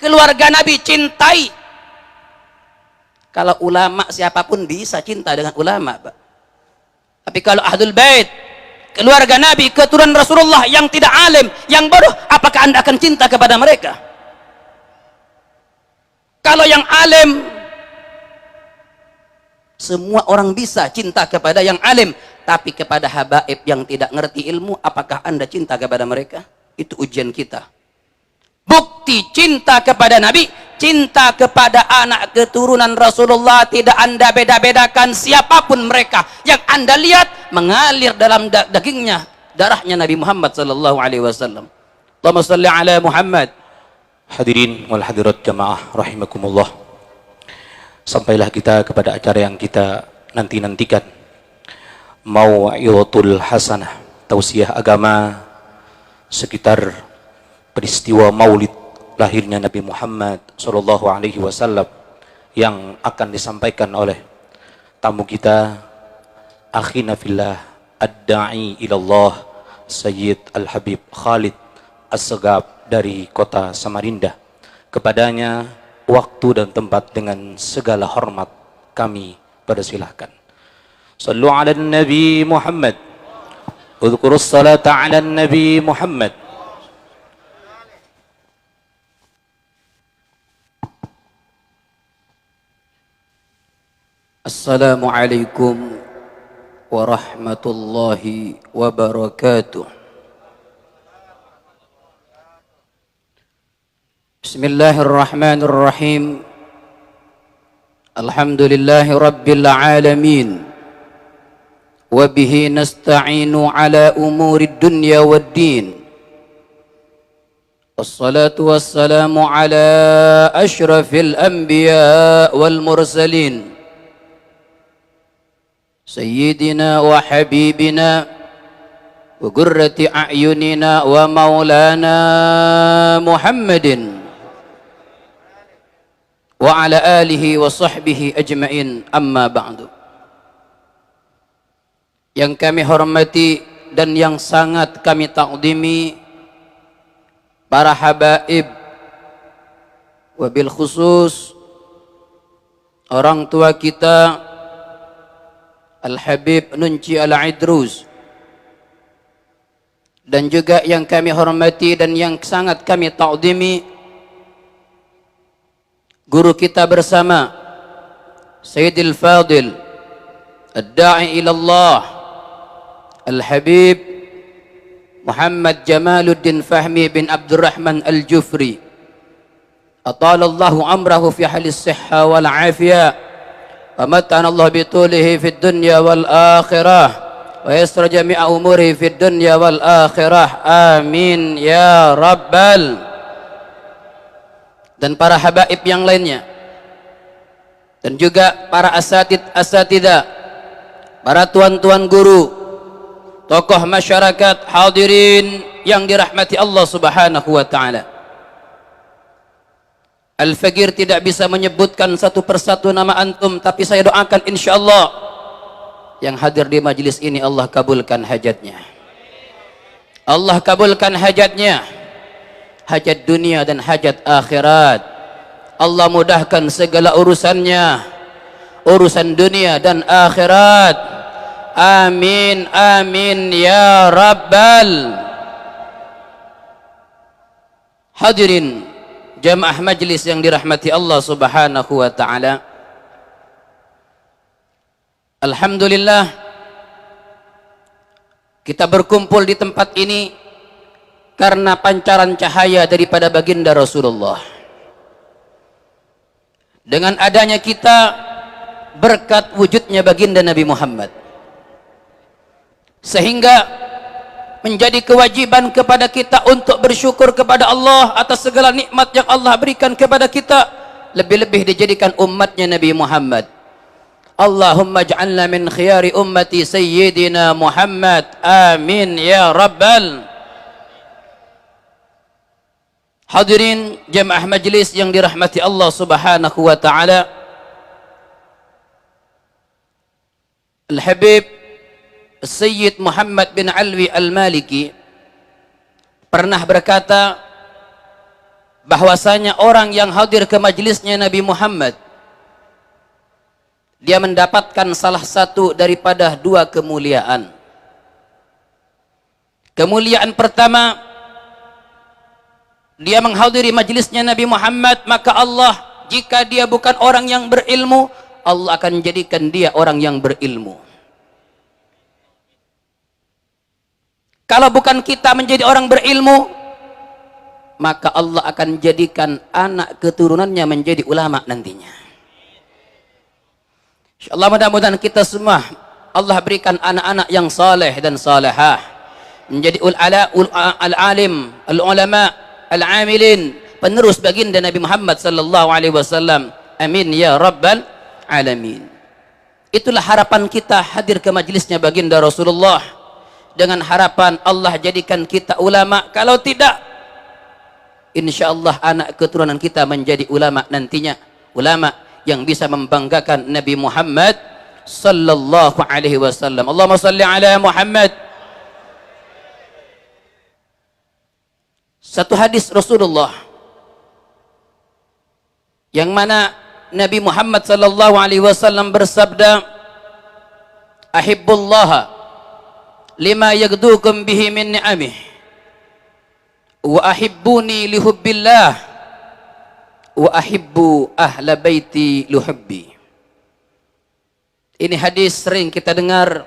keluarga Nabi cintai. Kalau ulama siapapun bisa cinta dengan ulama, Pak. Tapi kalau ahlul bait, keluarga Nabi, keturunan Rasulullah yang tidak alim, yang bodoh, apakah Anda akan cinta kepada mereka? Kalau yang alim, semua orang bisa cinta kepada yang alim, tapi kepada habaib yang tidak ngerti ilmu, apakah Anda cinta kepada mereka? Itu ujian kita. Bukti cinta kepada Nabi, cinta kepada anak keturunan Rasulullah, tidak Anda beda-bedakan siapapun mereka. Yang Anda lihat mengalir dalam dagingnya, darahnya Nabi Muhammad sallallahu alaihi wasallam. Allahumma shalli ala Muhammad. Hadirin wal hadirat jamaah rahimakumullah. Sampailah kita kepada acara yang kita nanti-nantikan. Mau'izatul hasanah, tausiah agama sekitar peristiwa maulid lahirnya Nabi Muhammad sallallahu alaihi wasallam yang akan disampaikan oleh tamu kita, akhina fillah ad-da'i ilallah Sayyid Al-Habib Khalid As-Segaf dari kota Samarinda. Kepadanya waktu dan tempat dengan segala hormat kami persilahkan. Sallu ala Nabi Muhammad, udhkurus salata ala Nabi Muhammad. Assalamualaikum warahmatullahi wabarakatuh. Bismillahirrahmanirrahim. Alhamdulillahi rabbil alamin. Wa bihi nasta'inu ala umuri dunya waddin. Wassalatu wassalamu ala ashrafil anbiya wal mursalin. Sayyidina wa habibina wa qurrati a'yunina wa maulana Muhammadin wa ala alihi wa sahbihi ajma'in, amma ba'du. Yang kami hormati dan yang sangat kami takdimi para habaib, wabil khusus orang tua kita Al-Habib Nunci Al-Idrus, dan juga yang kami hormati dan yang sangat kami ta'zimi guru kita bersama Sayyidil Fadil Ad-Da'i ilallah Al-Habib Muhammad Jamaluddin Fahmi bin Abdurrahman Al-Jufri, atalallahu amrahu fi halis sihha wal afiyah, ومتعنا الله بطوله في الدنيا والآخرة ويسر جميع أموره في الدنيا والآخرة آمين يا Rabbal. Dan para habaib yang lainnya, dan juga para asatidah, para tuan-tuan guru, tokoh masyarakat, hadirin yang dirahmati Allah subhanahu wa ta'ala. Al-Faqir tidak bisa menyebutkan satu persatu nama antum, tapi saya doakan insyaallah yang hadir di majelis ini Allah kabulkan hajatnya. Allah kabulkan hajatnya, hajat dunia dan hajat akhirat. Allah mudahkan segala urusannya, urusan dunia dan akhirat. Amin amin ya Rabbal. Hadirin jamaah majlis yang dirahmati Allah subhanahu wa ta'ala, alhamdulillah kita berkumpul di tempat ini karena pancaran cahaya daripada baginda Rasulullah. Dengan adanya kita berkat wujudnya baginda Nabi Muhammad, sehingga menjadi kewajiban kepada kita untuk bersyukur kepada Allah atas segala nikmat yang Allah berikan kepada kita, lebih-lebih dijadikan umatnya Nabi Muhammad. Allahumma ja'alna min khiyari ummati Sayyidina Muhammad, amin ya Rabbal. Hadirin jamaah majlis yang dirahmati Allah subhanahu wa ta'ala, Al-Habib Sayyid Muhammad bin Alwi Al-Maliki pernah berkata, bahwasanya orang yang hadir ke majelisnya Nabi Muhammad, dia mendapatkan salah satu daripada dua kemuliaan. Kemuliaan pertama, dia menghadiri majelisnya Nabi Muhammad, maka Allah, jika dia bukan orang yang berilmu, Allah akan jadikan dia orang yang berilmu. Kalau bukan kita menjadi orang berilmu, maka Allah akan jadikan anak keturunannya menjadi ulama nantinya. InsyaAllah mudah-mudahan kita semua Allah berikan anak-anak yang saleh dan salihah, menjadi al-alim, al-ulama, al-amilin, penerus baginda Nabi Muhammad sallallahu alaihi wasallam. Amin ya rabbal alamin. Itulah harapan kita hadir ke majelisnya baginda Rasulullah, dengan harapan Allah jadikan kita ulama. Kalau tidak, insyaallah anak keturunan kita menjadi ulama nantinya, ulama yang bisa membanggakan Nabi Muhammad sallallahu alaihi wasallam. Allahumma salli ala Muhammad. Satu hadis Rasulullah yang mana Nabi Muhammad sallallahu alaihi wasallam bersabda, ahibbullaha lima yagdukum bihi min ni'amih wa ahibbuni lihubbillah wa ahibbu ahla baiti lihubbi. Ini hadis sering kita dengar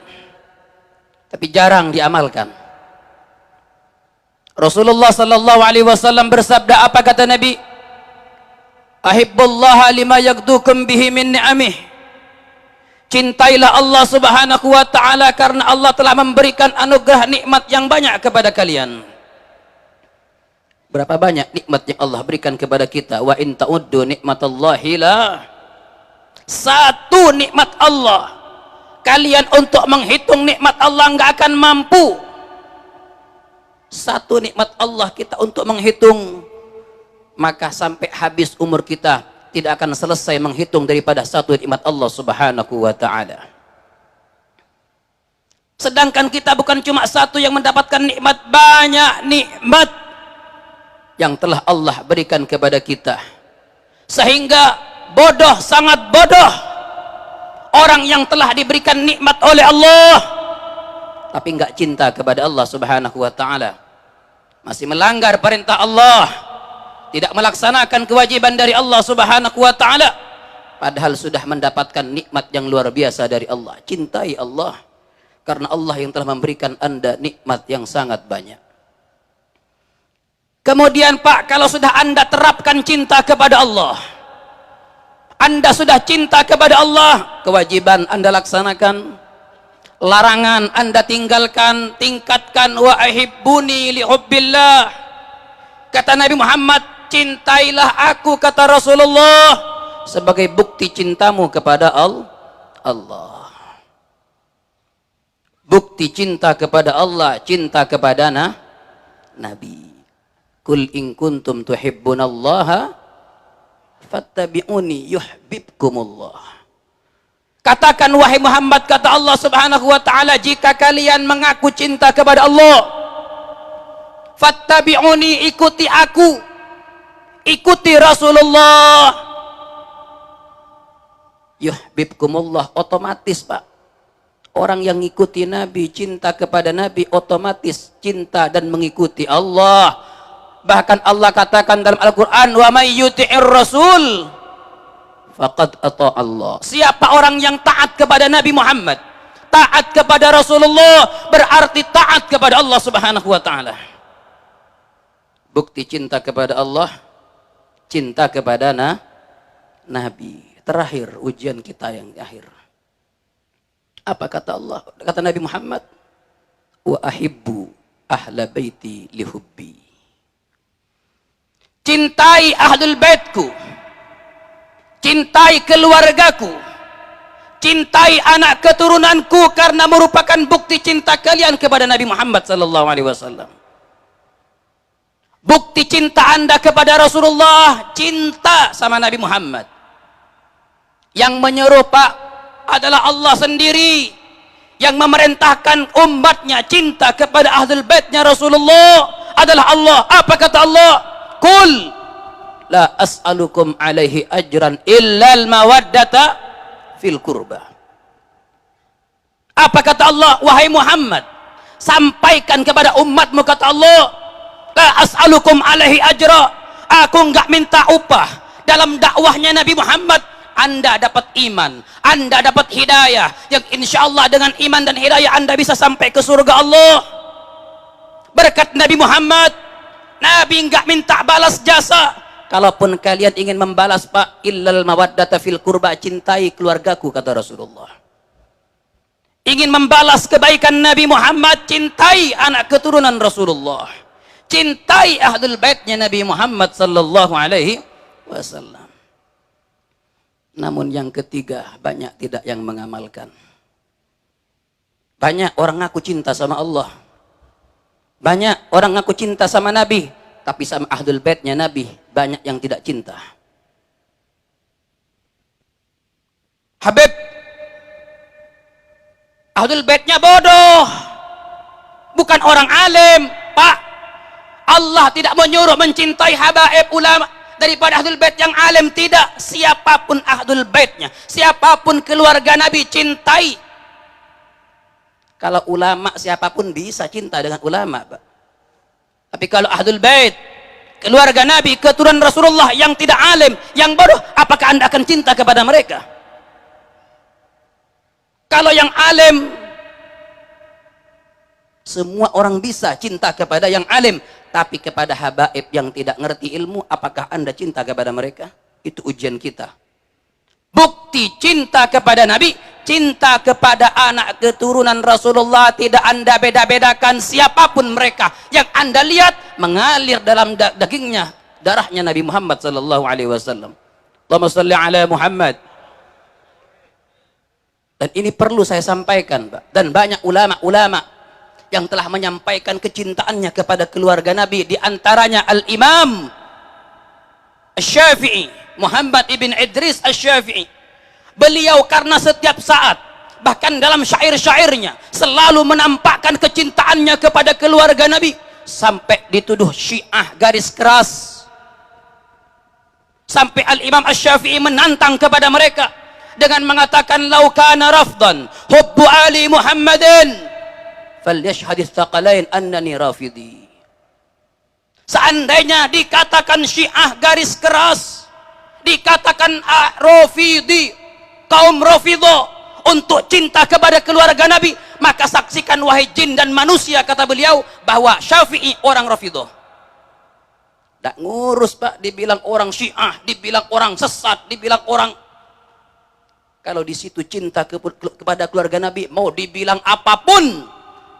tapi jarang diamalkan. Rasulullah sallallahu alaihi wasallam bersabda, apa kata Nabi? Ahibbullaha lima yagdukum bihi min ni'amih. Cintailah Allah subhanahu wa ta'ala karena Allah telah memberikan anugerah nikmat yang banyak kepada kalian. Berapa banyak nikmat yang Allah berikan kepada kita? Wa in ta'uddu nikmatallahi la. Satu nikmat Allah, kalian untuk menghitung nikmat Allah enggak akan mampu. Satu nikmat Allah kita untuk menghitung, maka sampai habis umur kita tidak akan selesai menghitung daripada satu nikmat Allah subhanahu wa ta'ala. Sedangkan kita bukan cuma satu yang mendapatkan nikmat, banyak nikmat yang telah Allah berikan kepada kita. Sehingga bodoh, sangat bodoh orang yang telah diberikan nikmat oleh Allah tapi enggak cinta kepada Allah subhanahu wa ta'ala, masih melanggar perintah Allah, tidak melaksanakan kewajiban dari Allah subhanahu wa ta'ala, padahal sudah mendapatkan nikmat yang luar biasa dari Allah. Cintai Allah karena Allah yang telah memberikan Anda nikmat yang sangat banyak. Kemudian Pak, kalau sudah Anda terapkan cinta kepada Allah, Anda sudah cinta kepada Allah, kewajiban Anda laksanakan, larangan Anda tinggalkan, tingkatkan. Wa ahibbuni lihubbillah. Kata Nabi Muhammad, cintailah aku, kata Rasulullah, sebagai bukti cintamu kepada Allah. Bukti cinta kepada Allah, cinta kepada Nabi. Kul in kuntum tuhibbunallaha fattabi'uni yuhibbukumullah. Katakan wahai Muhammad, kata Allah subhanahu wa ta'ala, jika kalian mengaku cinta kepada Allah, fattabi'uni, ikuti aku, ikuti Rasulullah, yuhibbukumullah. Otomatis Pak, orang yang mengikuti Nabi, cinta kepada Nabi, otomatis cinta dan mengikuti Allah. Bahkan Allah katakan dalam Al-Quran, wa may yuti'ir rasul faqad ata Allah. Siapa orang yang taat kepada Nabi Muhammad, taat kepada Rasulullah, berarti taat kepada Allah subhanahu wa ta'ala. Bukti cinta kepada Allah, cinta kepada Nabi. Terakhir ujian kita yang akhir. Apa kata Allah? Kata Nabi Muhammad, wa ahibbu ahla baiti lihubbi. Cintai ahlul baitku, cintai keluargaku, cintai anak keturunanku, karena merupakan bukti cinta kalian kepada Nabi Muhammad sallallahu alaihi wasallam. Bukti cinta Anda kepada Rasulullah, cinta sama Nabi Muhammad. Yang menyuruh Pak adalah Allah sendiri, yang memerintahkan umatnya cinta kepada ahlul baitnya Rasulullah adalah Allah. Apa kata Allah? Kul la as'alukum alaihi ajran illal mawaddata fil qurba. Apa kata Allah? Wahai Muhammad, sampaikan kepada umatmu, kata Allah, la as'alukum alaihi ajra, aku enggak minta upah dalam dakwahnya Nabi Muhammad. Anda dapat iman, Anda dapat hidayah, yang insya Allah dengan iman dan hidayah Anda bisa sampai ke surga Allah berkat Nabi Muhammad. Nabi enggak minta balas jasa. Kalaupun kalian ingin membalas, Pak, illal mawaddata fil qurba, cintai keluargaku, kata Rasulullah. Ingin membalas kebaikan Nabi Muhammad, cintai anak keturunan Rasulullah, cintai ahlul baitnya Nabi Muhammad sallallahu alaihi wasallam. Namun yang ketiga, banyak tidak yang mengamalkan. Banyak orang ngaku cinta sama Allah, banyak orang ngaku cinta sama Nabi, tapi sama ahlul baitnya Nabi banyak yang tidak cinta. Habib, ahlul baitnya bodoh, bukan orang alim, Pak. Allah tidak menyuruh mencintai habaib ulama daripada ahlul bait yang alim, tidak. Siapapun ahlul baitnya, siapapun keluarga Nabi, cintai. Kalau ulama siapapun bisa cinta dengan ulama, Pak. Tapi kalau ahlul bait, keluarga Nabi, keturunan Rasulullah yang tidak alim, yang bodoh, apakah Anda akan cinta kepada mereka? Kalau yang alim, semua orang bisa cinta kepada yang alim, tapi kepada habaib yang tidak ngerti ilmu, apakah Anda cinta kepada mereka? Itu ujian kita. Bukti cinta kepada Nabi, cinta kepada anak keturunan Rasulullah, tidak Anda beda-bedakan siapapun mereka. Yang Anda lihat mengalir dalam dagingnya, darahnya Nabi Muhammad sallallahu alaihi wasallam. Allahumma shalli ala Muhammad. Dan ini perlu saya sampaikan, Pak. Dan banyak ulama-ulama yang telah menyampaikan kecintaannya kepada keluarga Nabi, di antaranya Al-Imam Asy-Syafi'i, Muhammad ibn Idris Asy-Syafi'i. Beliau karena setiap saat, bahkan dalam syair-syairnya, selalu menampakkan kecintaannya kepada keluarga Nabi, sampai dituduh Syiah garis keras. Sampai Al-Imam Asy-Syafi'i menantang kepada mereka dengan mengatakan, "Lau kana rafdan hubbu ali Muhammadin falyashhadits tsaqalain annani rafidi." Seandainya dikatakan Syiah garis keras, dikatakan Rafidi, kaum Rafidho, untuk cinta kepada keluarga Nabi, maka saksikan wahai jin dan manusia, kata beliau, bahwa Syafi'i orang Rafidho. Tak ngurus, Pak, dibilang orang Syiah, dibilang orang sesat, dibilang orang. Kalau di situ cinta kepada keluarga Nabi, mau dibilang apapun,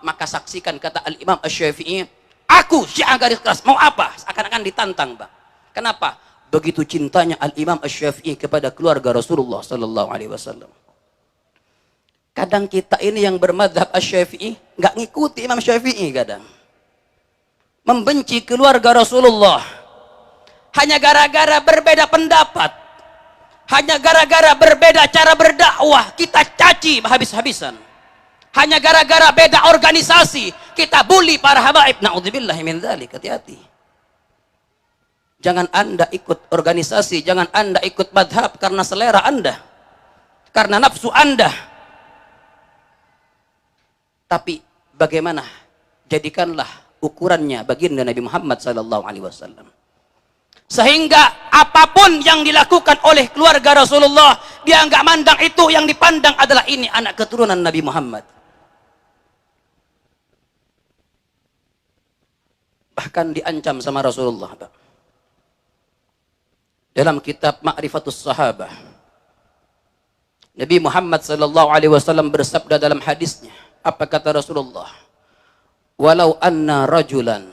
maka saksikan, kata Al-Imam Asy-Syafi'i, aku Syiah garis keras, mau apa? Akan ditantang, Pak. Kenapa? Begitu cintanya Al-Imam Asy-Syafi'i kepada keluarga Rasulullah sallallahu alaihi wasallam. Kadang kita ini yang bermadhab Asy-Syafi'i nggak ngikuti Imam Syafi'i, kadang membenci keluarga Rasulullah hanya gara-gara berbeda pendapat, hanya gara-gara berbeda cara berdakwah kita caci habis-habisan. Hanya gara-gara beda organisasi kita bully para habaib. Na'udzubillahi min dzalik. Hati-hati. Jangan Anda ikut organisasi, jangan Anda ikut madhab karena selera Anda, karena nafsu Anda. Tapi bagaimana? Jadikanlah ukurannya baginda Nabi Muhammad sallallahu alaihi wasallam. Sehingga apapun yang dilakukan oleh keluarga Rasulullah, dia enggak mandang itu, yang dipandang adalah ini anak keturunan Nabi Muhammad. Bahkan diancam sama Rasulullah, Pak. Dalam kitab Ma'rifatus Sahabah, Nabi Muhammad sallallahu alaihi wasallam bersabda dalam hadisnya, apa kata Rasulullah? Walau anna rajulan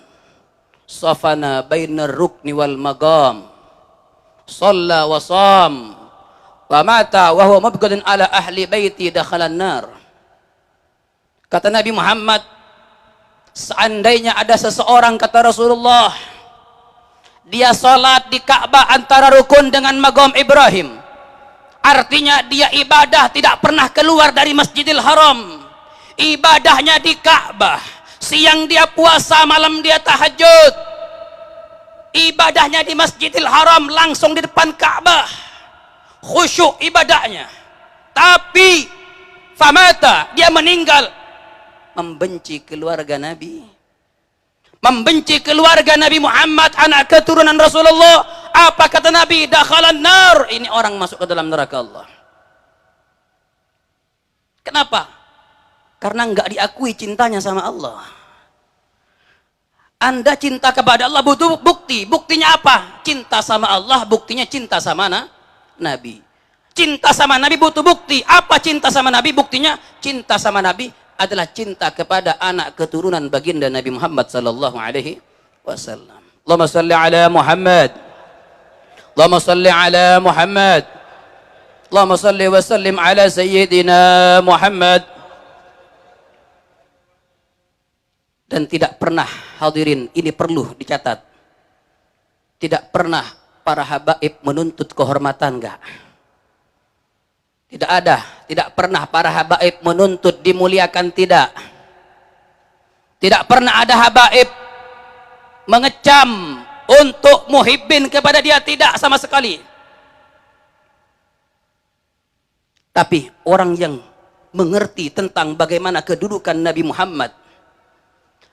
safana bainar rukni wal maqam, shalla wa sham wa mata wa huwa mabghadun ala ahli baiti dakhalan nar. Kata Nabi Muhammad, seandainya ada seseorang, kata Rasulullah, dia sholat di Ka'bah antara rukun dengan Maqam Ibrahim, artinya dia ibadah tidak pernah keluar dari Masjidil Haram, ibadahnya di Ka'bah, siang dia puasa, malam dia tahajud, ibadahnya di Masjidil Haram langsung di depan Ka'bah, khusyuk ibadahnya, tapi famata, dia meninggal, membenci keluarga Nabi, membenci keluarga Nabi Muhammad, anak keturunan Rasulullah. Apa kata Nabi? Dakhalan nar, ini orang masuk ke dalam neraka Allah. Kenapa? Karena enggak diakui cintanya sama Allah. Anda cinta kepada Allah butuh bukti. Buktinya apa? Cinta sama Allah, buktinya cinta sama Nabi. Cinta sama Nabi butuh bukti. Apa cinta sama Nabi? Buktinya cinta sama Nabi adalah cinta kepada anak keturunan baginda Nabi Muhammad sallallahu alaihi wasallam. Allahumma salli ala Muhammad. Allahumma salli ala Muhammad. Allahumma salli wa sallim ala sayyidina Muhammad. Dan tidak pernah, hadirin, ini perlu dicatat, tidak pernah para habaib menuntut kehormatan, enggak. Tidak ada, tidak pernah para habaib menuntut dimuliakan, tidak. Tidak pernah ada habaib mengecam untuk muhibbin kepada dia, tidak sama sekali. Tapi orang yang mengerti tentang bagaimana kedudukan Nabi Muhammad,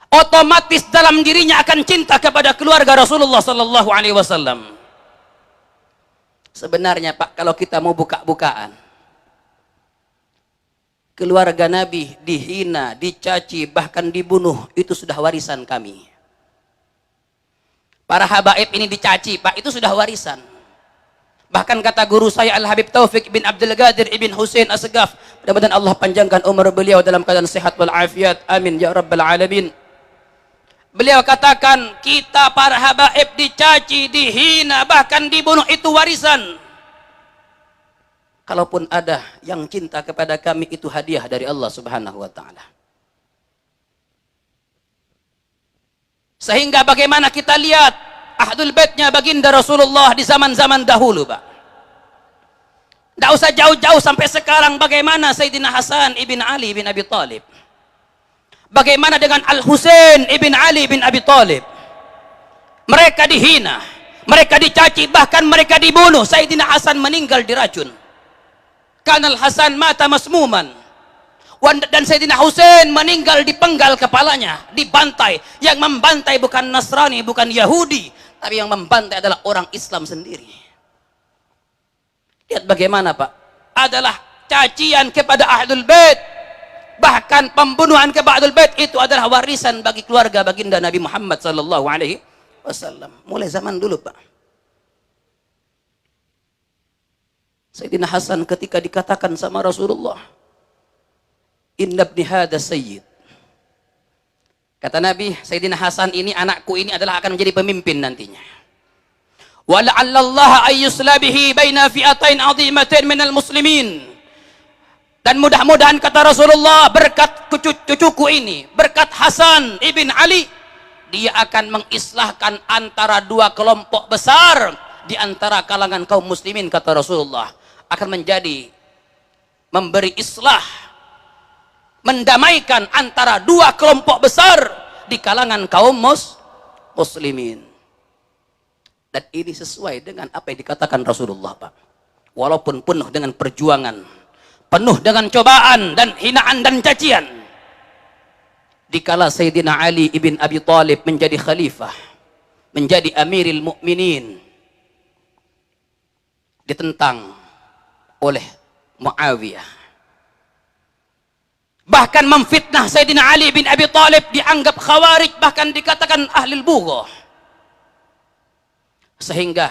otomatis dalam dirinya akan cinta kepada keluarga Rasulullah sallallahu alaihi wasallam. Sebenarnya Pak, kalau kita mau buka-bukaan, keluarga Nabi dihina, dicaci, bahkan dibunuh, itu sudah warisan kami. Para habaib ini dicaci, Pak, itu sudah warisan. Bahkan kata guru saya Al-Habib Taufik bin Abdul Qadir ibn Husain As-Segaf, mudah-mudahan Allah panjangkan umur beliau dalam keadaan sehat wal afiat, amin ya rabbal alamin. Beliau katakan, kita para habaib dicaci, dihina, bahkan dibunuh, itu warisan. Kalaupun ada yang cinta kepada kami, itu hadiah dari Allah subhanahu wa ta'ala. Sehingga bagaimana kita lihat Ahlul Baitnya baginda Rasulullah di zaman-zaman dahulu, Pak. Tidak usah jauh-jauh sampai sekarang, bagaimana Sayyidina Hasan ibn Ali bin Abi Thalib, bagaimana dengan Al-Husain ibn Ali bin Abi Thalib. Mereka dihina, mereka dicaci, bahkan mereka dibunuh. Sayyidina Hasan meninggal diracun. Kanal Hasan mata masmuman. Dan Sayyidina Husain meninggal dipenggal kepalanya, dibantai. Yang membantai bukan Nasrani, bukan Yahudi, tapi yang membantai adalah orang Islam sendiri. Lihat bagaimana, Pak, adalah cacian kepada Ahlul Bait. Bahkan pembunuhan kepada Ahlul Bait itu adalah warisan bagi keluarga baginda Nabi Muhammad sallallahu alaihi wasallam. Mulai zaman dulu, Pak. Sayyidina Hasan ketika dikatakan sama Rasulullah, inna ibni hada sayyid. Kata Nabi, Sayyidina Hasan ini, anakku ini adalah akan menjadi pemimpin nantinya. Wa la'allallaha ayyusla bihi baina fi'atain 'azimatain minal muslimin. Dan mudah-mudahan, kata Rasulullah, berkat cucuku ini, berkat Hasan ibn Ali, dia akan mengislahkan antara dua kelompok besar di antara kalangan kaum muslimin, kata Rasulullah. Akan menjadi, memberi islah, mendamaikan antara dua kelompok besar di kalangan kaum muslimin. Dan ini sesuai dengan apa yang dikatakan Rasulullah, Pak. Walaupun penuh dengan perjuangan, penuh dengan cobaan dan hinaan dan cacian. Dikala Sayyidina Ali ibn Abi Thalib menjadi khalifah, menjadi amiril mukminin, ditentang oleh Muawiyah. Bahkan memfitnah Sayyidina Ali bin Abi Thalib, dianggap khawarij, bahkan dikatakan ahlul bughah. Sehingga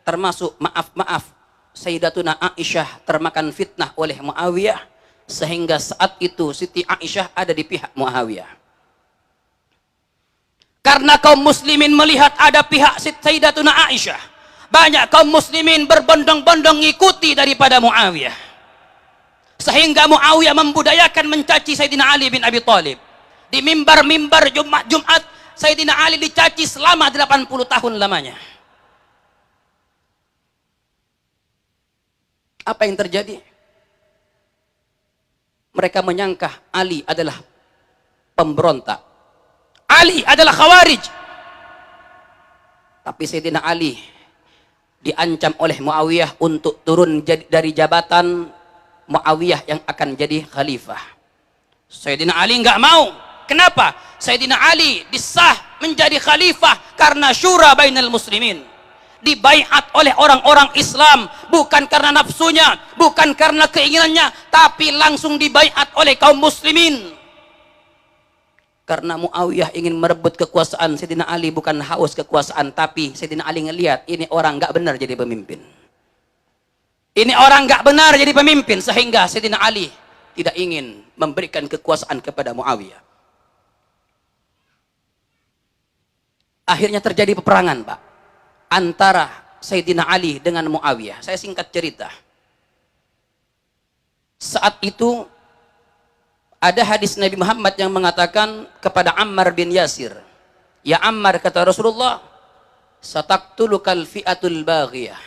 termasuk, maaf, Sayyidatuna Aisyah termakan fitnah oleh Muawiyah, sehingga saat itu Siti Aisyah ada di pihak Muawiyah. Karena kaum muslimin melihat ada pihak Sayyidatuna Aisyah, banyak kaum muslimin berbondong-bondong ngikuti daripada Muawiyah. Sehingga Muawiyah membudayakan mencaci Sayyidina Ali bin Abi Thalib. Di mimbar-mimbar Jumat, Sayyidina Ali dicaci selama 80 tahun lamanya. Apa yang terjadi? Mereka menyangka Ali adalah pemberontak, Ali adalah khawarij. Tapi Sayyidina Ali diancam oleh Muawiyah untuk turun dari jabatan Muawiyah yang akan jadi khalifah. Sayyidina Ali nggak mau. Kenapa? Sayyidina Ali disah menjadi khalifah karena syura bainal muslimin. Dibaiat oleh orang-orang Islam, bukan karena nafsunya, bukan karena keinginannya, tapi langsung dibaiat oleh kaum muslimin. Karena Muawiyah ingin merebut kekuasaan, Sayyidina Ali bukan haus kekuasaan, tapi Sayyidina Ali ngelihat ini orang nggak benar jadi pemimpin. Ini orang nggak benar jadi pemimpin, sehingga Sayyidina Ali tidak ingin memberikan kekuasaan kepada Muawiyah. Akhirnya terjadi peperangan, Pak, antara Sayyidina Ali dengan Muawiyah. Saya singkat cerita. Saat itu ada hadis Nabi Muhammad yang mengatakan kepada Ammar bin Yasir, "Ya Ammar," kata Rasulullah, "sataktulukal fi'atul baghiyah."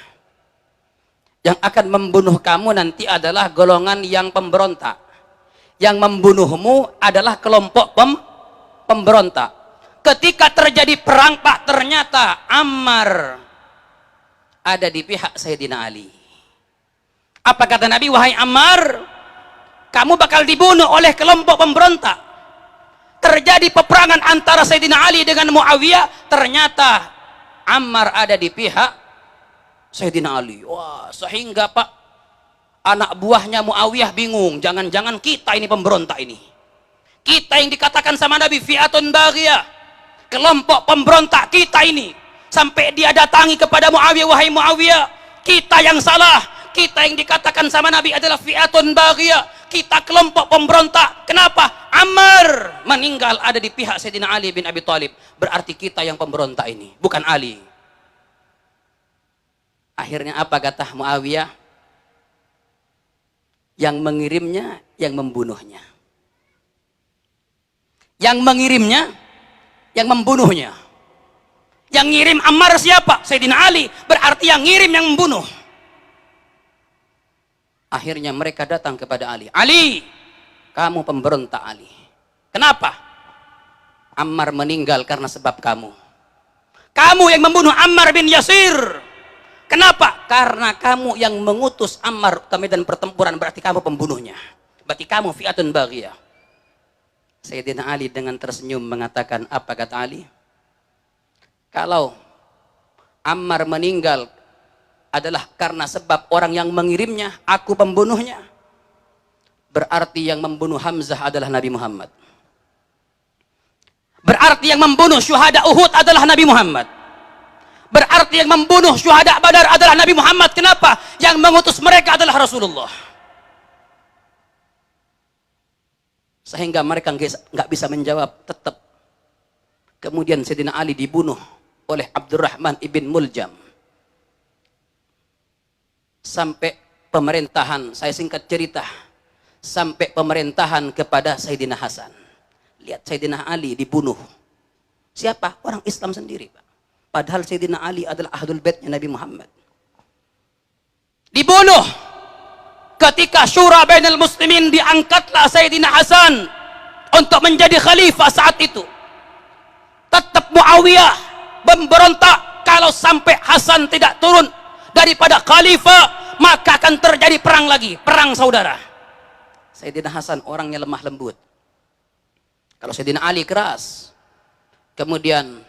Yang akan membunuh kamu nanti adalah golongan yang pemberontak. Yang membunuhmu adalah kelompok pemberontak. Ketika terjadi perang, Pak, ternyata Ammar ada di pihak Sayyidina Ali. Apa kata Nabi? "Wahai Ammar, kamu bakal dibunuh oleh kelompok pemberontak." Terjadi peperangan antara Sayyidina Ali dengan Muawiyah, ternyata Ammar ada di pihak Sayyidina Ali. Wah, sehingga Pak, anak buahnya Muawiyah bingung, jangan-jangan kita ini pemberontak ini. Kita yang dikatakan sama Nabi fi'atun baghiyah, kelompok pemberontak kita ini. Sampai dia datangi kepada Muawiyah, "Wahai Muawiyah, kita yang salah. Kita yang dikatakan sama Nabi adalah fi'atun baghiyah. Kita kelompok pemberontak. Kenapa? Ammar meninggal ada di pihak Sayyidina Ali bin Abi Thalib. Berarti kita yang pemberontak ini, bukan Ali." Akhirnya apa kata Muawiyah? Yang mengirimnya, yang membunuhnya. Yang mengirimnya, yang membunuhnya. Yang ngirim Ammar siapa? Sayyidina Ali. Berarti yang ngirim yang membunuh. Akhirnya mereka datang kepada Ali. "Ali, kamu pemberontak Ali. Kenapa?" "Ammar meninggal karena sebab kamu. Kamu yang membunuh Ammar bin Yasir. Kenapa?" "Karena kamu yang mengutus Ammar ke medan pertempuran, berarti kamu pembunuhnya. Berarti kamu fi'atun baghiyah." Sayyidina Ali dengan tersenyum mengatakan, apa kata Ali? "Kalau Ammar meninggal adalah karena sebab orang yang mengirimnya, aku pembunuhnya, berarti yang membunuh Hamzah adalah Nabi Muhammad. Berarti yang membunuh syuhada Uhud adalah Nabi Muhammad. Berarti yang membunuh syuhada Badar adalah Nabi Muhammad. Kenapa? Yang mengutus mereka adalah Rasulullah." Sehingga mereka nggak bisa menjawab, tetap. Kemudian Sayyidina Ali dibunuh oleh Abdurrahman ibn Muljam. Sampai pemerintahan, saya singkat cerita, sampai pemerintahan kepada Sayyidina Hasan. Lihat, Sayyidina Ali dibunuh. Siapa? Orang Islam sendiri, Pak. Padahal Sayyidina Ali adalah ahlul baitnya Nabi Muhammad. Dibunuh. Ketika syura bainal muslimin, diangkatlah Sayyidina Hasan untuk menjadi khalifah saat itu. Tetap Muawiyah memberontak, kalau sampai Hasan tidak turun daripada khalifah, maka akan terjadi perang lagi, perang saudara. Sayyidina Hasan orangnya lemah lembut. Kalau Sayyidina Ali keras. Kemudian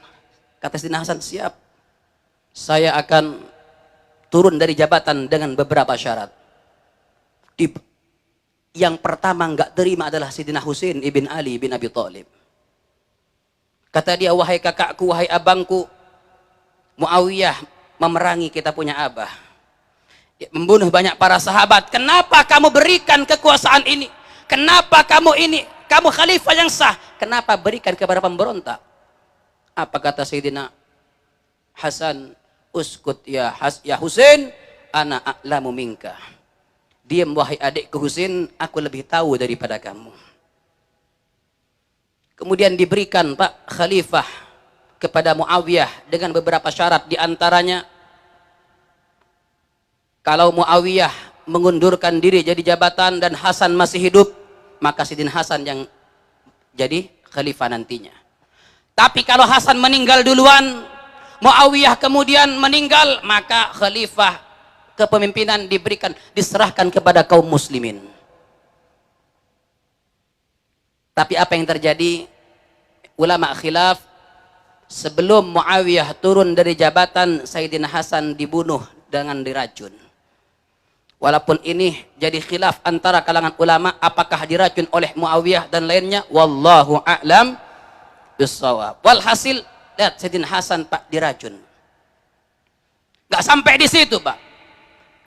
kata Sayyidina Hasan, "Siap, saya akan turun dari jabatan dengan beberapa syarat." Yang pertama nggak terima adalah Sayyidina Husain ibn Ali bin Abi Thalib. Kata dia, "Wahai kakakku, wahai abangku, Muawiyah memerangi kita punya abah, membunuh banyak para sahabat. Kenapa kamu berikan kekuasaan ini? Kenapa kamu khalifah yang sah, kenapa berikan kepada pemberontak?" Apa kata Sayyidina Hasan? "Uskut ya Husain, ana a'lamu minka." Diam wahai adikku Husain, aku lebih tahu daripada kamu. Kemudian diberikan Pak khalifah kepada Muawiyah dengan beberapa syarat, diantaranya kalau Muawiyah mengundurkan diri jadi jabatan dan Hasan masih hidup, maka Sayyidina Hasan yang jadi khalifah nantinya. Tapi kalau Hasan meninggal duluan, Muawiyah kemudian meninggal, maka khalifah kepemimpinan diserahkan kepada kaum muslimin. Tapi apa yang terjadi? Ulama khilaf, sebelum Muawiyah turun dari jabatan, Sayyidina Hasan dibunuh dengan diracun. Walaupun ini jadi khilaf antara kalangan ulama, apakah diracun oleh Muawiyah dan lainnya, wallahu a'lam bissawab. Walhasil, lihat Sayyidina Hasan Pak diracun. Gak sampai di situ Pak.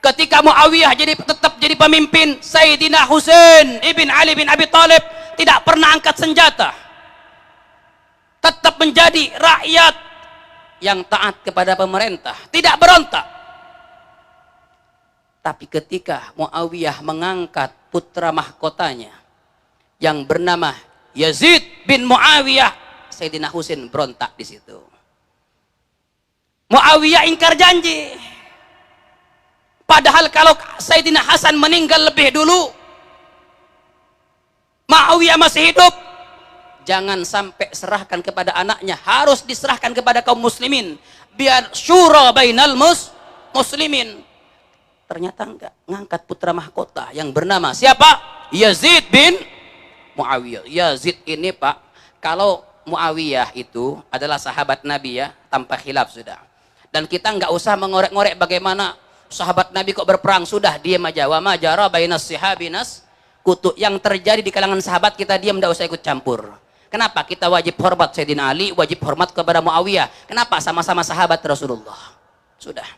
Ketika Muawiyah tetap jadi pemimpin, Sayyidina Husain ibn Ali bin Abi Thalib tidak pernah angkat senjata. Tetap menjadi rakyat yang taat kepada pemerintah, tidak berontak. Tapi ketika Muawiyah mengangkat putra mahkotanya yang bernama Yazid bin Muawiyah, Sayyidina Husain berontak di situ. Muawiyah ingkar janji. Padahal kalau Sayyidina Hasan meninggal lebih dulu, Muawiyah masih hidup, jangan sampai serahkan kepada anaknya, harus diserahkan kepada kaum muslimin, biar syura bainal muslimin. Ternyata enggak, ngangkat putra mahkota yang bernama siapa? Yazid bin Muawiyah. Yazid ini Pak, kalau Muawiyah itu adalah sahabat Nabi ya, tanpa khilaf sudah. Dan kita enggak usah mengorek-ngorek bagaimana sahabat Nabi kok berperang, sudah diam aja. Wa ma jara bainas sahabinas kutu, yang terjadi di kalangan sahabat kita diam, enggak usah ikut campur. Kenapa? Kita wajib hormat Sayyidina Ali, wajib hormat kepada Muawiyah. Kenapa? Sama-sama sahabat Rasulullah. Sudah.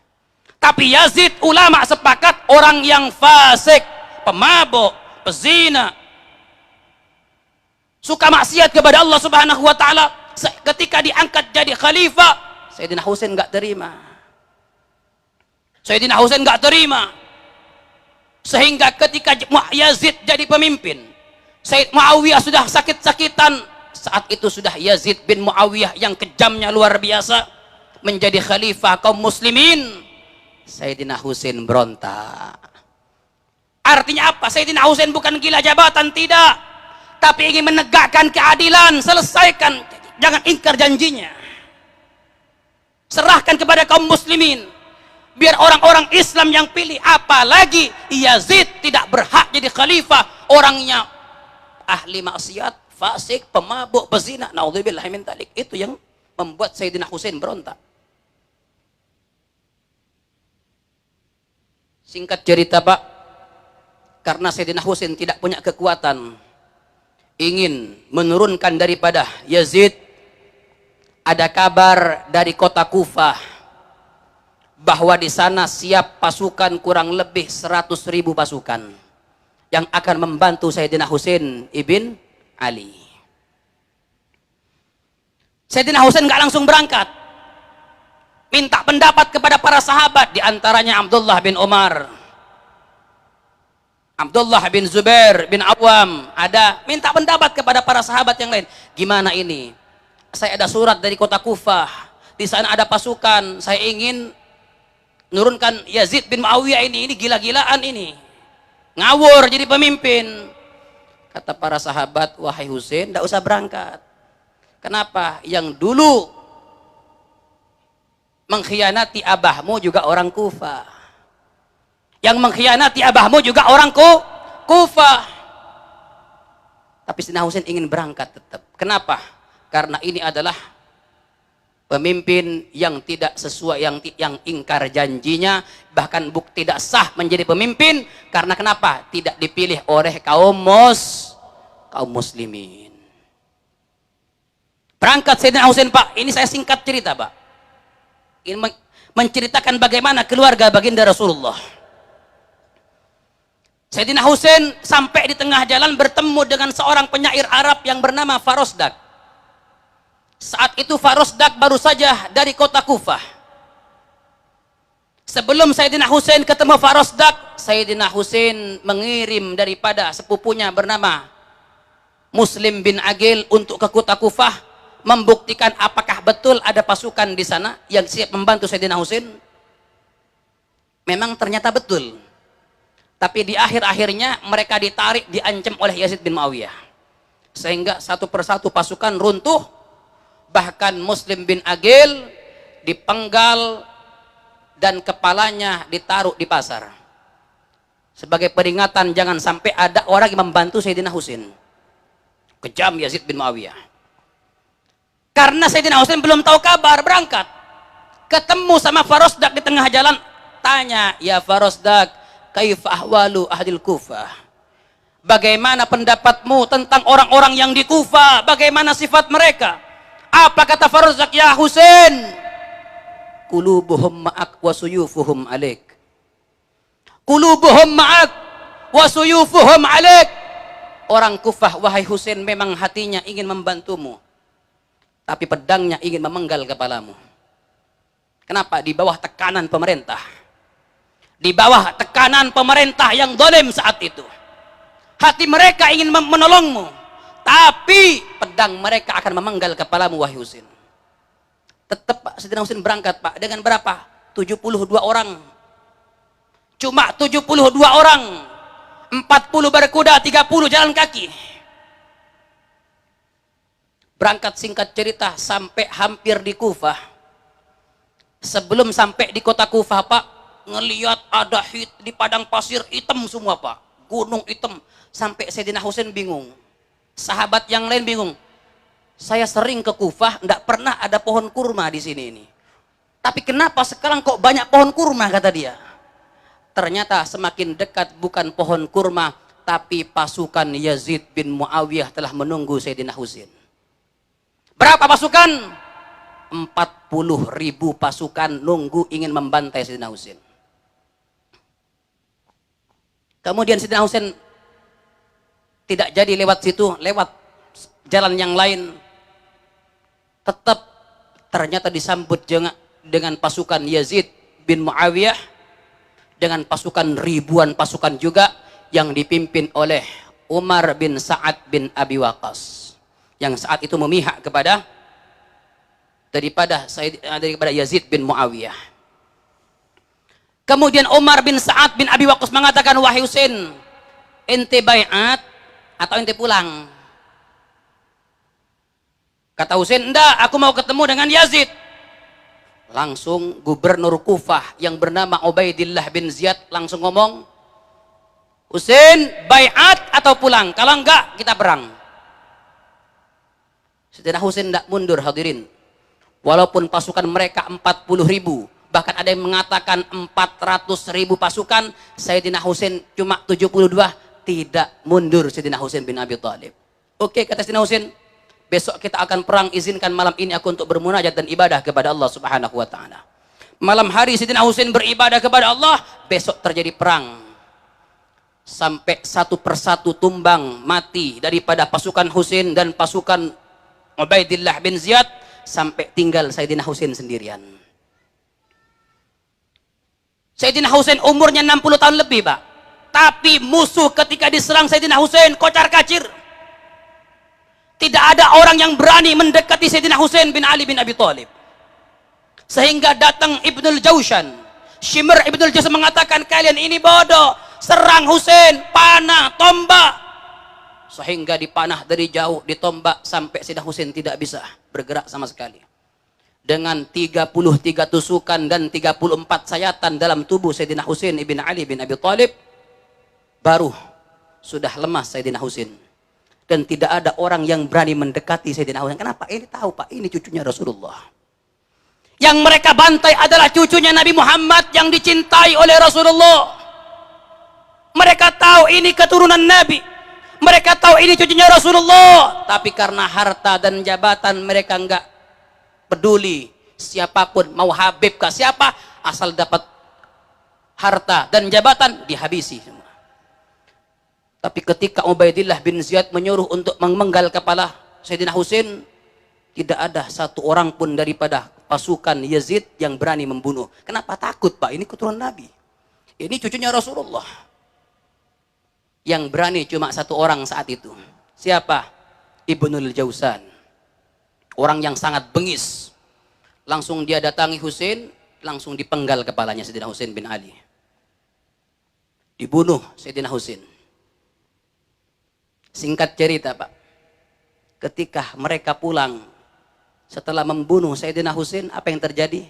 Tapi Yazid, ulama sepakat orang yang fasik, pemabuk, pezina, suka maksiat kepada Allah Subhanahu wa taala, ketika diangkat jadi khalifah, Sayyidina Husain enggak terima. Sayyidina Husain enggak terima. Sehingga ketika Yazid jadi pemimpin, Sayyid Muawiyah sudah sakit-sakitan. Saat itu sudah Yazid bin Muawiyah yang kejamnya luar biasa menjadi khalifah kaum muslimin. Sayyidina Husain berontak. Artinya apa? Sayyidina Husain bukan gila jabatan, tidak, tapi ingin menegakkan keadilan. Selesaikan, jangan ingkar janjinya, serahkan kepada kaum muslimin, biar orang-orang Islam yang pilih. Apalagi Yazid tidak berhak jadi khalifah, orangnya ahli maksiat, fasik, pemabuk, pezina, naudzubillah min dzalik. Itu yang membuat Sayyidina Husain berontak. Singkat cerita Pak, karena Sayyidina Husain tidak punya kekuatan ingin menurunkan daripada Yazid, ada kabar dari kota Kufah bahwa di sana siap pasukan kurang lebih 100.000 pasukan yang akan membantu Sayyidina Husain ibn Ali. Sayyidina Husain nggak langsung berangkat, minta pendapat kepada para sahabat, diantaranya Abdullah bin Umar, Abdullah bin Zubair bin Awam, minta pendapat kepada para sahabat yang lain. Gimana ini? Saya ada surat dari kota Kufah, di sana ada pasukan, saya ingin nurunkan Yazid bin Muawiyah ini gila-gilaan ini, ngawur jadi pemimpin. Kata para sahabat, wahai Husain, tidak usah berangkat. Kenapa? Yang dulu mengkhianati abahmu juga orang Kufah, yang mengkhianati abahmu juga orang Kufah. Tapi Sayyidina Husain ingin berangkat tetap. Kenapa? Karena ini adalah pemimpin yang tidak sesuai, yang ingkar janjinya, bahkan tidak sah menjadi pemimpin. Karena kenapa? Tidak dipilih oleh kaum muslimin. Berangkat Sayyidina Husain Pak. Ini saya singkat cerita Pak, ini menceritakan bagaimana keluarga baginda Rasulullah. Sayyidina Husain sampai di tengah jalan bertemu dengan seorang penyair Arab yang bernama Farosdak. Saat itu Farosdak baru saja dari kota Kufah. Sebelum Sayyidina Husain ketemu Farosdak, Sayyidina Husain mengirim daripada sepupunya bernama Muslim bin Aqil untuk ke kota Kufah, membuktikan apakah betul ada pasukan di sana yang siap membantu Sayyidina Husain. Memang ternyata betul. Tapi di akhir-akhirnya mereka ditarik, diancam oleh Yazid bin Muawiyah. Sehingga satu persatu pasukan runtuh. Bahkan Muslim bin Aqil dipenggal, dan kepalanya ditaruh di pasar. Sebagai peringatan jangan sampai ada orang yang membantu Sayyidina Husain. Kejam Yazid bin Muawiyah. Karena Sayyidina Husain belum tahu kabar, berangkat. Ketemu sama Farosdak di tengah jalan, tanya, "Ya Farosdak, kaifa ahwalu ahlil Kufah?" Bagaimana pendapatmu tentang orang-orang yang di Kufah? Bagaimana sifat mereka? Apa kata Farosdak? "Ya Husain, qulubuhum ma'ak wa suyufuhum alaik." Qulubuhum ma'ak wa suyufuhum alaik. Orang Kufah, wahai Husain, memang hatinya ingin membantumu, tapi pedangnya ingin memenggal kepalamu. Kenapa? Di bawah tekanan pemerintah. Di bawah tekanan pemerintah yang zalim saat itu. Hati mereka ingin menolongmu, tapi pedang mereka akan memenggal kepalamu, wahai Husain. Tetap Pak Sayyidina Husain berangkat, Pak. Dengan berapa? 72 orang. Cuma 72 orang. 40 berkuda, 30 jalan kaki. Berangkat, singkat cerita, sampai hampir di Kufah. Sebelum sampai di kota Kufah, Pak, ngelihat ada di padang pasir hitam semua, Pak. Gunung hitam. Sampai Sayyidina Husain bingung. Sahabat yang lain bingung. Saya sering ke Kufah, enggak pernah ada pohon kurma di sini ini. Tapi kenapa sekarang kok banyak pohon kurma, kata dia. Ternyata semakin dekat bukan pohon kurma, tapi pasukan Yazid bin Muawiyah telah menunggu Sayyidina Husain. Berapa pasukan? 40.000 pasukan nunggu ingin membantai Sayyidina Husain. Kemudian Sayyidina Husain tidak jadi lewat situ, lewat jalan yang lain. Tetap ternyata disambut dengan pasukan Yazid bin Muawiyah, dengan pasukan ribuan pasukan juga yang dipimpin oleh Umar bin Sa'ad bin Abi Waqqas, yang saat itu memihak daripada Yazid bin Muawiyah. Kemudian Umar bin Sa'ad bin Abi Waqqas mengatakan, "Wahai Husain, ente baiat atau ente pulang?" Kata Husain, "Enggak, aku mau ketemu dengan Yazid." Langsung gubernur Kufah yang bernama Ubaidillah bin Ziyad langsung ngomong, "Husain, baiat atau pulang? Kalau enggak, kita perang." Sayyidina Husain enggak mundur, hadirin. Walaupun pasukan mereka 40.000, bahkan ada yang mengatakan 400.000 pasukan, Sayyidina Husain cuma 72, tidak mundur Sayyidina Husain bin Abi Thalib. Oke, kata Sayyidina Husain, besok kita akan perang, izinkan malam ini aku untuk bermunajat dan ibadah kepada Allah Subhanahu wa taala. Malam hari Sayyidina Husain beribadah kepada Allah, besok terjadi perang. Sampai satu persatu tumbang mati daripada pasukan Husain dan pasukan Ubaidillah bin Ziyad, sampai tinggal Sayyidina Husain sendirian. Sayyidina Husain umurnya 60 tahun lebih, Pak. Tapi musuh ketika diserang Sayyidina Husain kocar-kacir. Tidak ada orang yang berani mendekati Sayyidina Husain bin Ali bin Abi Thalib. Sehingga datang Ibnul Jawshan, Shimr Ibnul Jawshan mengatakan, "Kalian ini bodoh, serang Husain, panah, tombak." Sehingga dipanah dari jauh, ditombak, sampai Sayyidina Husain tidak bisa bergerak sama sekali. Dengan 33 tusukan dan 34 sayatan dalam tubuh Sayyidina Husain ibn Ali bin Abi Thalib, baru sudah lemas Sayyidina Husain. Dan tidak ada orang yang berani mendekati Sayyidina Husain. Kenapa? Ini tahu, Pak, ini cucunya Rasulullah. Yang mereka bantai adalah cucunya Nabi Muhammad yang dicintai oleh Rasulullah. Mereka tahu ini keturunan Nabi. Mereka tahu ini cucunya Rasulullah. Tapi karena harta dan jabatan mereka enggak peduli. Siapapun, mau Habib kah siapa, asal dapat harta dan jabatan, dihabisi semua. Tapi ketika Ubaidillah bin Ziyad menyuruh untuk memenggal kepala Sayyidina Husain, tidak ada satu orang pun daripada pasukan Yazid yang berani membunuh. Kenapa? Takut, Pak, ini keturunan Nabi. Ini cucunya Rasulullah. Yang berani cuma satu orang saat itu. Siapa? Ibnul Jawshan. Orang yang sangat bengis. Langsung dia datangi Husain, langsung dipenggal kepalanya Sayyidina Husain bin Ali. Dibunuh Sayyidina Husain. Singkat cerita, Pak, ketika mereka pulang setelah membunuh Sayyidina Husain, apa yang terjadi?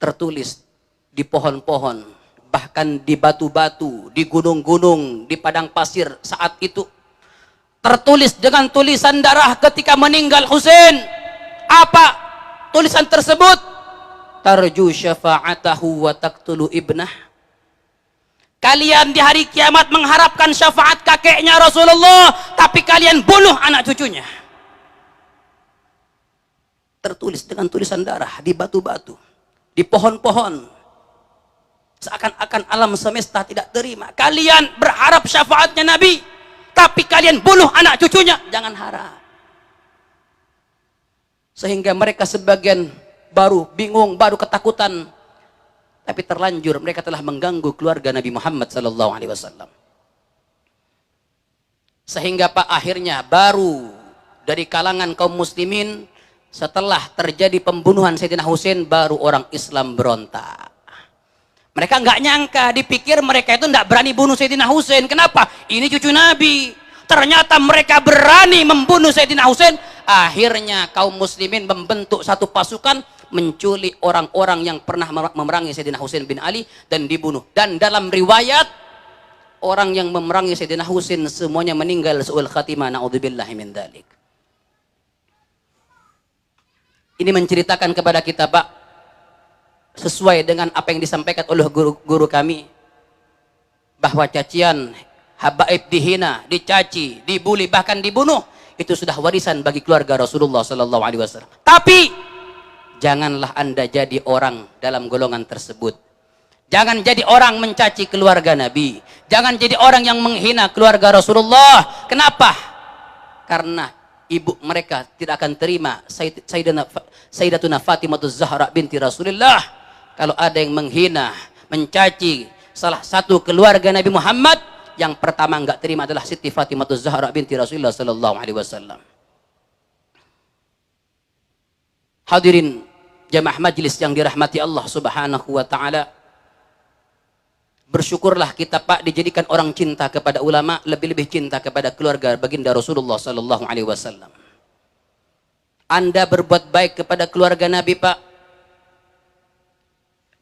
tertulis di pohon-pohon, bahkan di batu-batu, di gunung-gunung, di padang pasir saat itu. Tertulis dengan tulisan darah ketika meninggal Husain. Apa tulisan tersebut? Tarju syafa'atahu wa taqtulu ibnah. Kalian di hari kiamat mengharapkan syafaat kakeknya Rasulullah, tapi kalian bunuh anak cucunya. Tertulis dengan tulisan darah di batu-batu, di pohon-pohon. Seakan-akan alam semesta tidak terima. Kalian berharap syafaatnya Nabi, tapi kalian bunuh anak cucunya. Jangan harap. Sehingga mereka sebagian baru bingung, baru ketakutan, tapi terlanjur mereka telah mengganggu keluarga Nabi Muhammad SAW. Sehingga Pak, akhirnya baru dari kalangan kaum muslimin, setelah terjadi pembunuhan Sayyidina Husain, baru orang Islam berontak. Mereka nggak nyangka, dipikir mereka itu nggak berani bunuh Sayyidina Husain. Kenapa? Ini cucu Nabi. Ternyata mereka berani membunuh Sayyidina Husain. Akhirnya kaum muslimin membentuk satu pasukan, menculik orang-orang yang pernah memerangi Sayyidina Husain bin Ali dan dibunuh. Dan dalam riwayat, orang yang memerangi Sayyidina Husain semuanya meninggal su'ul khatimah, na'udzubillahi min dzalik. Ini menceritakan kepada kita, Pak, sesuai dengan apa yang disampaikan oleh guru-guru kami, bahwa cacian, habaib dihina, dicaci, dibuli, bahkan dibunuh, itu sudah warisan bagi keluarga Rasulullah SAW. Tapi janganlah Anda jadi orang dalam golongan tersebut. Jangan jadi orang mencaci keluarga Nabi. Jangan jadi orang yang menghina keluarga Rasulullah. Kenapa? Karena ibu mereka tidak akan terima Sayyidatuna Fatimah Zahra binti Rasulullah kalau ada yang menghina, mencaci salah satu keluarga Nabi Muhammad. Yang pertama enggak terima adalah Siti Fatimah Zahra binti Rasulullah sallallahu alaihi wasallam. Hadirin jamaah majlis yang dirahmati Allah Subhanahu wa taala. Bersyukurlah kita, Pak, dijadikan orang cinta kepada ulama, lebih-lebih cinta kepada keluarga baginda Rasulullah sallallahu alaihi wasallam. Anda berbuat baik kepada keluarga Nabi, Pak,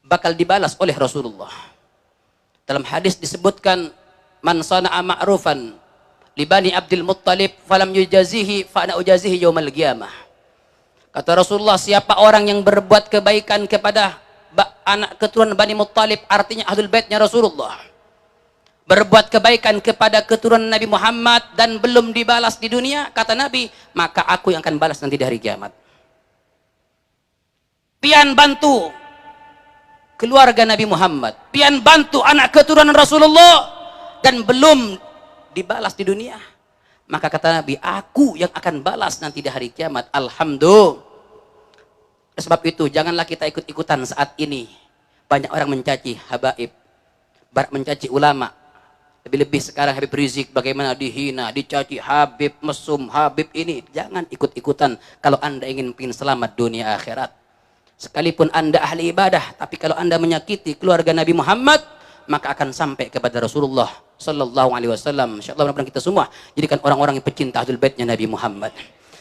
bakal dibalas oleh Rasulullah. Dalam hadis disebutkan, man sana'a ma'rufan li bani Abdul Muttalib falam yujazihi fa ana ujazihi yaumal qiyamah. Kata Rasulullah, siapa orang yang berbuat kebaikan kepada anak keturunan Bani Muttalib, artinya ahlul baitnya Rasulullah, berbuat kebaikan kepada keturunan Nabi Muhammad dan belum dibalas di dunia, kata Nabi, maka aku yang akan balas nanti di hari kiamat. Pian bantu keluarga Nabi Muhammad, pian bantu anak keturunan Rasulullah, dan belum dibalas di dunia, maka kata Nabi, aku yang akan balas nanti di hari kiamat. Alhamdulillah. Sebab itu janganlah kita ikut-ikutan saat ini. Banyak orang mencaci habaib, mencaci ulama. Lebih-lebih sekarang Habib Rizik bagaimana dihina, dicaci Habib mesum, Habib ini. Jangan ikut-ikutan kalau Anda ingin selamat dunia akhirat. Sekalipun Anda ahli ibadah, tapi kalau Anda menyakiti keluarga Nabi Muhammad, maka akan sampai kepada Rasulullah sallallahu alaihi wasallam. Insyaallah mudah-mudahan kita semua jadikan orang-orang yang pecinta ahlul baitnya Nabi Muhammad.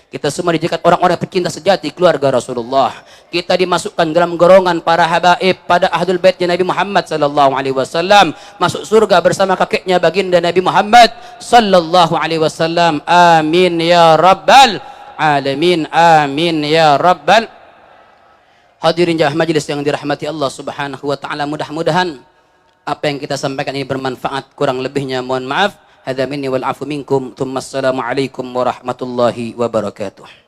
Kita semua dijadikan orang-orang yang pecinta sejati keluarga Rasulullah. Kita dimasukkan dalam golongan para habaib pada ahlul baitnya Nabi Muhammad sallallahu alaihi wasallam, masuk surga bersama kakeknya baginda Nabi Muhammad sallallahu alaihi wasallam. Amin ya rabbal alamin. Amin ya rabbal. Hadirin jamaah majelis yang dirahmati Allah Subhanahu wa taala, mudah-mudahan apa yang kita sampaikan ini bermanfaat. Kurang lebihnya mohon maaf. Hadza minni wal afu minkum. Tsumma assalamu alaikum warahmatullahi wabarakatuh.